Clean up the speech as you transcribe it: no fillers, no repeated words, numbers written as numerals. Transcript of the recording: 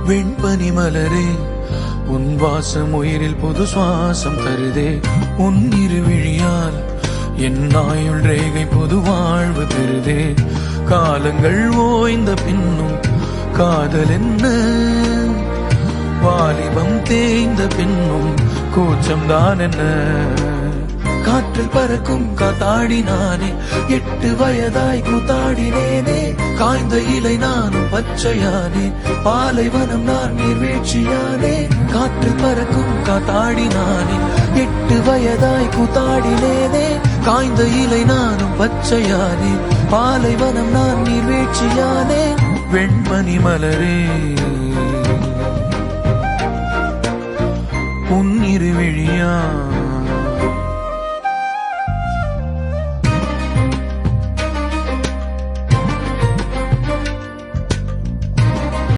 வெண்பனி மலரே உன் வாசம் உயிரில் புது சுவாசம் தருதே. உன் இருவிழியால் என் ஆயுள் ரேகை புது வாழ்வு பெறுதே. காலங்கள் ஓய்ந்த பின்னும் காதல் என்ன, வாலிபம் தேய்ந்த பின்னும் கூச்சம் தான் என்ன. காற்றில் பறக்கும் காத்தாடினானே, 8 வயதாய் கூத்தாடினேனே. காய்ந்த இலை நானும் பச்சையானே, பாலைவனம் நான் நீர்வீழ்ச்சியானே. காற்றில் பறக்கும் காத்தாடினானே, 8 வயதாய் கூத்தாடினேனே. காய்ந்த இலை நானும் பச்சையானே, பாலைவனம் நான் நீர்வீழ்ச்சியானே. வெண்மணி மலரே உன் இருவிழியா